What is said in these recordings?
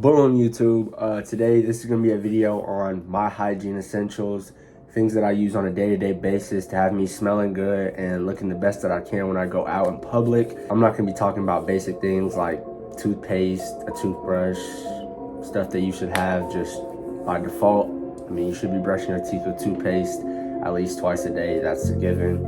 Boom, YouTube. Today, this is going to be a video on my hygiene essentials, things that I use on a day-to-day basis to have me smelling good and looking the best that I can when I go out in public. I'm not going to be talking about basic things like toothpaste, a toothbrush, stuff that you should have just by default. I mean, you should be brushing your teeth with toothpaste at least twice a day. That's a given.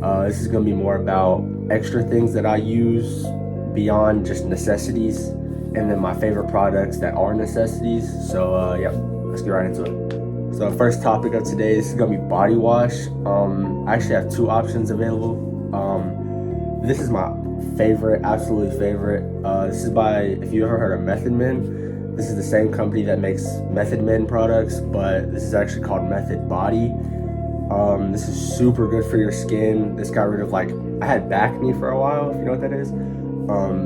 This is going to be more about extra things that I use beyond just necessities, and then my favorite products that are necessities. So yeah, let's get right into it. So first topic of today, this is gonna be body wash. I actually have two options available. This is my favorite, absolute favorite. This is by, if you ever heard of Method Men, this is the same company that makes Method Men products, but this is actually called Method Body. This is super good for your skin. This got rid of, like, I had back knee for a while, if you know what that is.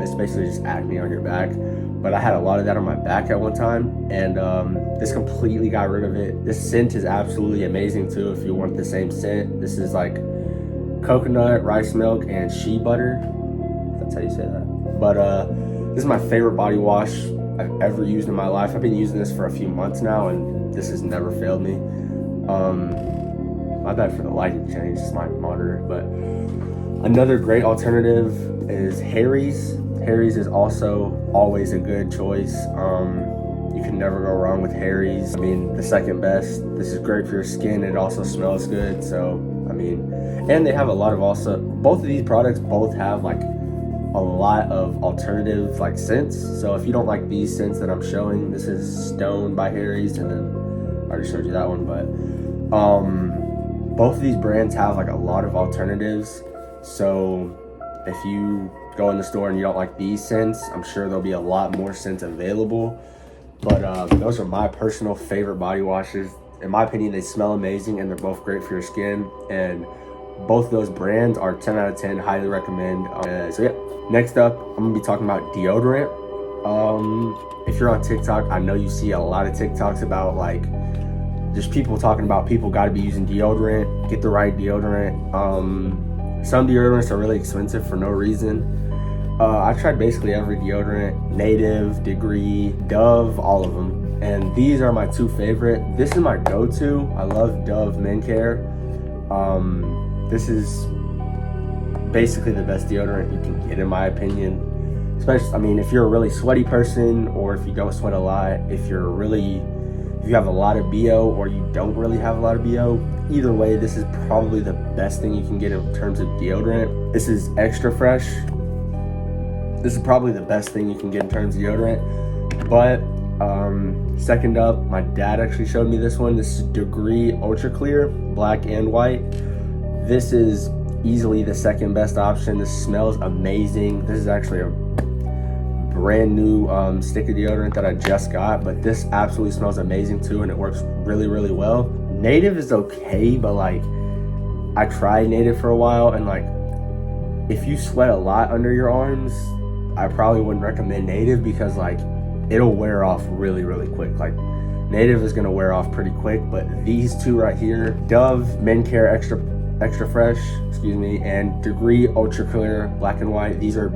It's basically just acne on your back, but I had a lot of that on my back at one time, and this completely got rid of it. This scent is absolutely amazing too if you want the same scent. This is like coconut, rice milk, and shea butter. That's how you say that. But this is my favorite body wash I've ever used in my life. I've been using this for a few months now, and this has never failed me. My bad for the lighting change, it's my monitor. But another great alternative is Harry's. Harry's is also always a good choice. You can never go wrong with Harry's. I mean, the second best. This is great for your skin. It also smells good. So, I mean, and they have a lot of also, both of these products both have like a lot of alternative like scents. So if you don't like these scents that I'm showing, this is Stone by Harry's, and then I already showed you that one, but both of these brands have like a lot of alternatives. So if you go in the store and you don't like these scents, I'm sure there'll be a lot more scents available. But those are my personal favorite body washes. In my opinion, they smell amazing and they're both great for your skin. And both of those brands are 10 out of 10, highly recommend. So yeah, next up, I'm gonna be talking about deodorant. If you're on TikTok, I know you see a lot of TikToks about like just people talking about people gotta be using deodorant, get the right deodorant. Some deodorants are really expensive for no reason. I've tried basically every deodorant, Native, Degree, Dove, all of them. And these are my two favorite. This is my go-to. I love Dove Men Care. This is basically the best deodorant you can get in my opinion. Especially, I mean, if you're a really sweaty person or if you don't sweat a lot, if you have a lot of BO or you don't really have a lot of BO, either way, this is probably the best thing you can get in terms of deodorant. This is extra fresh. This is probably the best thing you can get in terms of deodorant. But second up, my dad actually showed me this one. This is Degree Ultra Clear, black and white. This is easily the second best option. This smells amazing. This is actually a brand new stick of deodorant that I just got, but this absolutely smells amazing too, and it works really, really well. Native is okay, but like I tried Native for a while, and like if you sweat a lot under your arms, I probably wouldn't recommend Native because like it'll wear off really, really quick. Like Native is gonna wear off pretty quick, but these two right here, Dove Men Care Extra Fresh, excuse me, and Degree Ultra Clear black and white, these are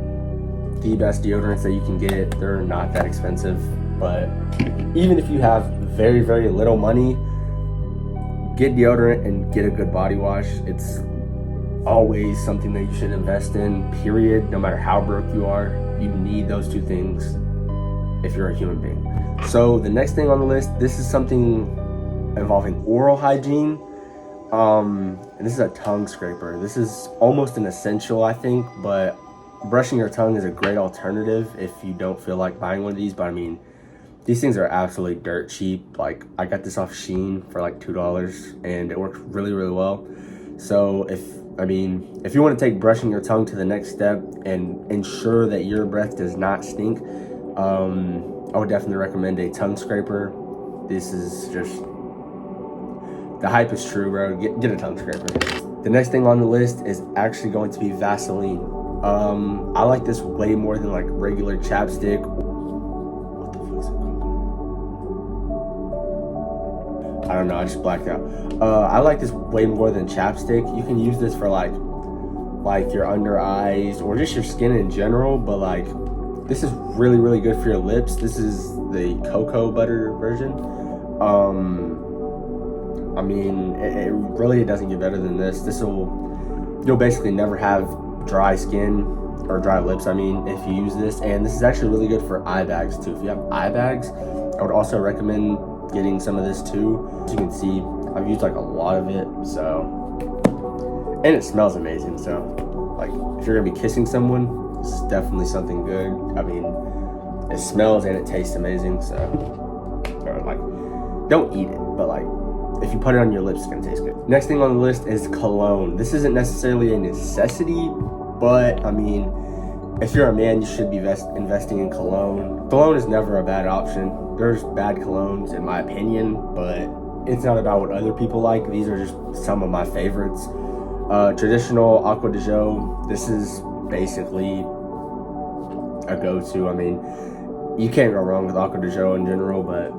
the best deodorants that you can get. They're not that expensive, but even if you have very, very little money, get deodorant and get a good body wash. It's always something that you should invest in, period. No matter how broke you are, you need those two things if you're a human being. So the next thing on the list, this is something involving oral hygiene. And this is a tongue scraper. This is almost an essential, I think, but brushing your tongue is a great alternative if you don't feel like buying one of these. But I mean, these things are absolutely dirt cheap. Like I got this off Shein for like $2 and it works really, really well. So if you want to take brushing your tongue to the next step and ensure that your breath does not stink, I would definitely recommend a tongue scraper. This is just, the hype is true, bro. Get a tongue scraper. The next thing on the list is actually going to be Vaseline. I like this way more than like regular chapstick. What the fuck is it called? I don't know, I just blacked out. I like this way more than chapstick. You can use this for like your under eyes or just your skin in general, but like This is really, really good for your lips. This is the cocoa butter version. I mean, it really doesn't get better than this. You'll basically never have dry skin or dry lips, I mean, if you use this. And this is actually really good for eye bags too. If you have eye bags, I would also recommend getting some of this too. As you can see, I've used like a lot of it, so, and it smells amazing. So like if you're gonna be kissing someone, this is definitely something good. I mean, it smells and it tastes amazing. So, or like, don't eat it, but like, if you put it on your lips, it's gonna taste good. Next thing on the list is cologne. This isn't necessarily a necessity, but I mean, if you're a man, you should be investing in cologne. Cologne is never a bad option. There's bad colognes in my opinion, but it's not about what other people like. These are just some of my favorites. Traditional Acqua di Gio. This is basically a go-to. I mean, you can't go wrong with Acqua di Gio in general, but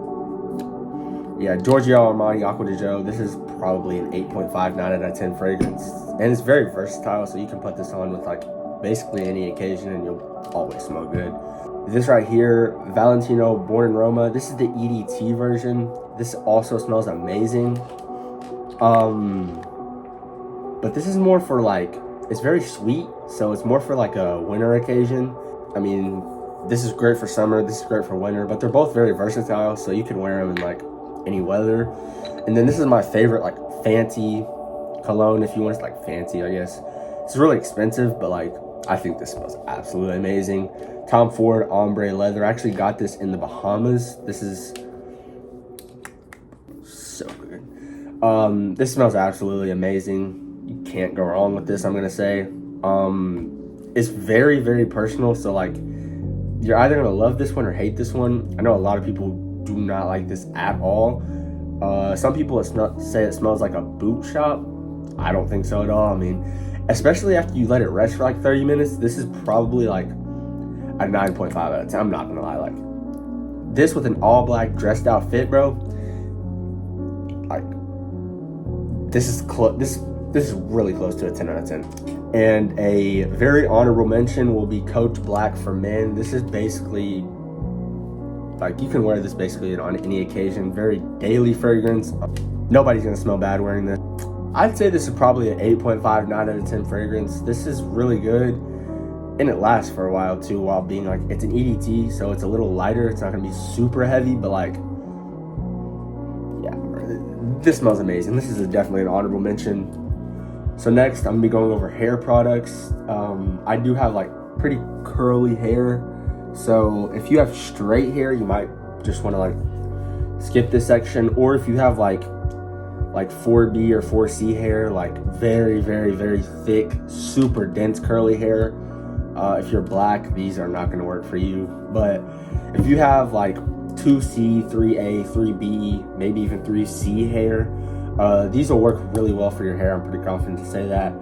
yeah, Giorgio Armani Acqua di Gio. This is probably an 8.5, 9 out of 10 fragrance. And it's very versatile, so you can put this on with like basically any occasion and you'll always smell good. This right here, Valentino Born in Roma. This is the EDT version. This also smells amazing. But this is more for like, it's very sweet, so it's more for like a winter occasion. I mean, this is great for summer, this is great for winter, but they're both very versatile, so you can wear them in like any weather. And then this is my favorite like fancy cologne, if you want. It's like fancy, I guess. It's really expensive, but like I think this smells absolutely amazing. Tom Ford Ombre Leather. I actually got this in the Bahamas. This is so good. This smells absolutely amazing. You can't go wrong with this, I'm gonna say. It's very, very personal, so like you're either gonna love this one or hate this one. I know a lot of people do not like this at all. Some people say it smells like a boot shop. I don't think so at all. I mean, especially after you let it rest for like 30 minutes, this is probably like a 9.5 out of 10. I'm not gonna lie. Like this with an all black dressed out fit, bro. Like this is this is really close to a 10 out of 10. And a very honorable mention will be Coach Black for men. This is basically like, you can wear this basically on any occasion. Very daily fragrance. Nobody's gonna smell bad wearing this. I'd say this is probably an 8.5, 9 out of 10 fragrance. This is really good, and it lasts for a while too, while being like, it's an EDT, so it's a little lighter. It's not gonna be super heavy, but like, yeah, this smells amazing. This is definitely an honorable mention. So next, I'm gonna be going over hair products. I do have like pretty curly hair, so if you have straight hair, you might just want to like skip this section. Or if you have like 4B or 4C hair, like very, very, very thick, super dense curly hair, if you're black, these are not gonna work for you. But if you have like 2C, 3A, 3B, maybe even 3C hair, these will work really well for your hair. I'm pretty confident to say that.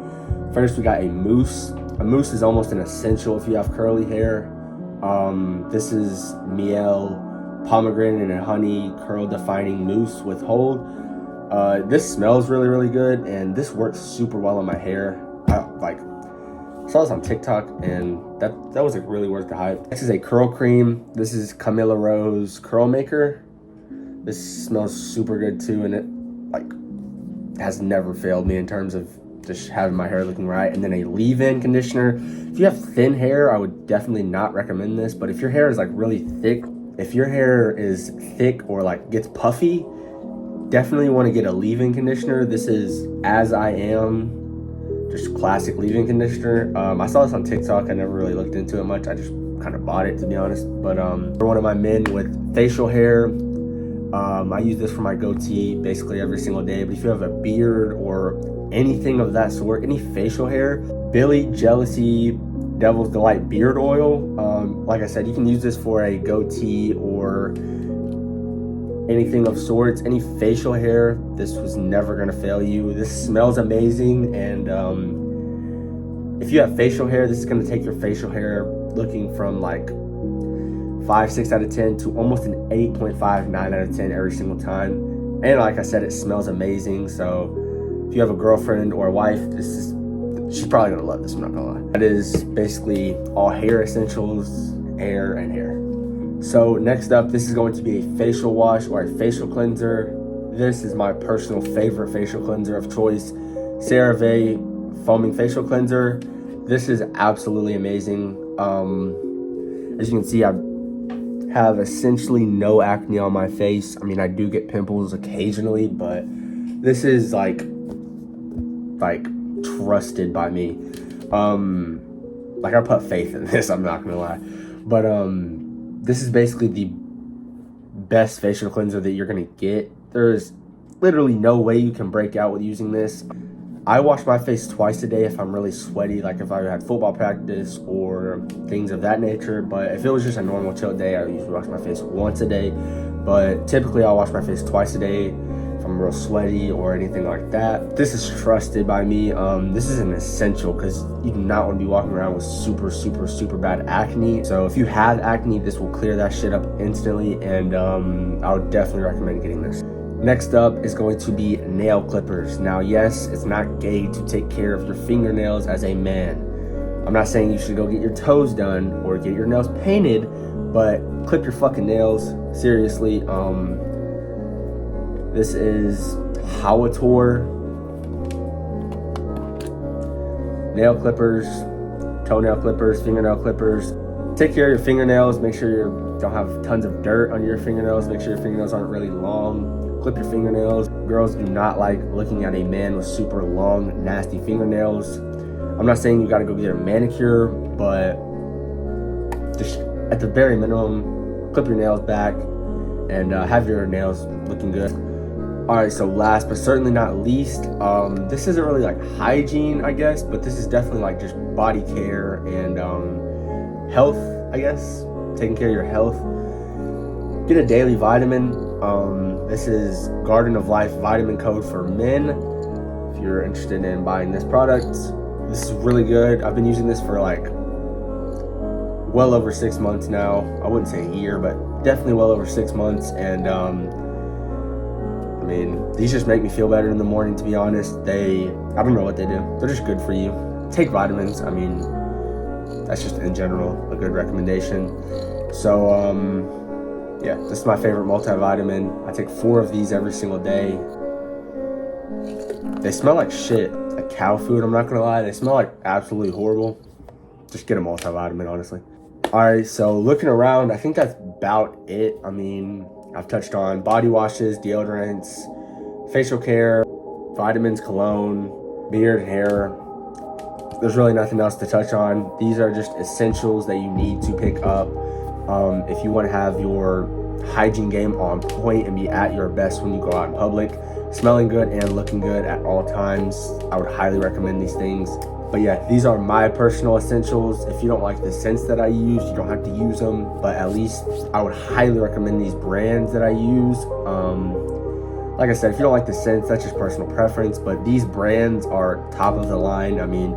First, we got a mousse. A mousse is almost an essential if you have curly hair. This is Miel pomegranate and honey curl defining mousse with hold. This smells really, really good, and this works super well on my hair. I saw this on TikTok, and that was like really worth the hype. This is a curl cream. This is Camilla Rose Curl Maker. This smells super good too, and it like has never failed me in terms of just having my hair looking right. And then a leave-in conditioner. If you have thin hair, I would definitely not recommend this, but if your hair is like really thick, if your hair is thick or like gets puffy, definitely want to get a leave-in conditioner. This is As I Am, just classic leave-in conditioner. I saw this on TikTok. I never really looked into it much. I just kind of bought it, to be honest. But for one of my men with facial hair, I use this for my goatee basically every single day. But if you have a beard or anything of that sort, any facial hair, Billy Jealousy Devil's Delight Beard Oil. Like I said, you can use this for a goatee or anything of sorts, any facial hair. This was never gonna fail you. This smells amazing, and if you have facial hair, this is gonna take your facial hair looking from like 5, 6 out of 10 to almost an 8.5, 9 out of 10 every single time. And like I said, it smells amazing. So if you have a girlfriend or a wife, she's probably gonna love this, I'm not gonna lie. That is basically all hair essentials. air, and hair. So next up, this is going to be a facial wash or a facial cleanser. This is my personal favorite facial cleanser of choice, CeraVe Foaming Facial Cleanser. This is absolutely amazing. As you can see, I have essentially no acne on my face. I mean, I do get pimples occasionally, but this is like trusted by me. Like, I put faith in this, I'm not gonna lie. But this is basically the best facial cleanser that you're gonna get. There's literally no way you can break out with using this. I wash my face twice a day if I'm really sweaty, like if I had football practice or things of that nature. But if it was just a normal chill day, I usually wash my face once a day. But typically I'll wash my face twice a day if I'm real sweaty or anything like that. This is trusted by me. This is an essential because you do not want to be walking around with super bad acne. So if you have acne, this will clear that shit up instantly, and I would definitely recommend getting this. Next up is going to be nail clippers. Now, yes, it's not gay to take care of your fingernails as a man. I'm not saying you should go get your toes done or get your nails painted, but clip your fucking nails, seriously. This is Hawator nail clippers, toenail clippers, fingernail clippers. Take care of your fingernails. Make sure you don't have tons of dirt on your fingernails. Make sure your fingernails aren't really long. Clip your fingernails. Girls do not like looking at a man with super long, nasty fingernails. I'm not saying you gotta go get a manicure, but just at the very minimum, clip your nails back and have your nails looking good. All right, so last but certainly not least, this isn't really like hygiene, I guess, but this is definitely like just body care and health, I guess, taking care of your health. Get a daily vitamin. This is Garden of Life vitamin code for men. If you're interested in buying this product, this is really good. I've been using this for like well over 6 months now. I wouldn't say a year, but definitely well over 6 months. And I mean, these just make me feel better in the morning, to be honest. I don't know what they do. They're just good for you. Take vitamins. I mean, that's just in general a good recommendation. So, yeah, this is my favorite multivitamin. I take 4 of these every single day. They smell like shit, like cow food, I'm not gonna lie. They smell like absolutely horrible. Just get a multivitamin, honestly. All right, so looking around, I think that's about it. I mean, I've touched on body washes, deodorants, facial care, vitamins, cologne, beard, hair. There's really nothing else to touch on. These are just essentials that you need to pick up if you want to have your hygiene game on point and be at your best when you go out in public, smelling good and looking good at all times. I would highly recommend these things. But yeah, these are my personal essentials. If you don't like the scents that I use, you don't have to use them, but at least I would highly recommend these brands that I use. Like I said, if you don't like the scents, that's just personal preference, but these brands are top of the line. I mean,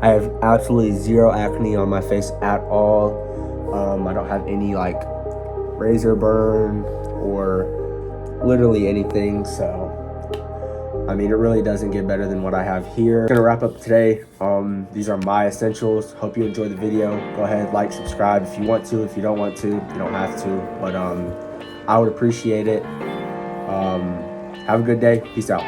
I have absolutely zero acne on my face at all. I don't have any like razor burn or literally anything, so I mean, it really doesn't get better than what I have here. I'm gonna wrap up today. These are my essentials. Hope you enjoyed the video. Go ahead, like, subscribe if you want to. If you don't want to, you don't have to, but I would appreciate it. Have a good day. Peace out.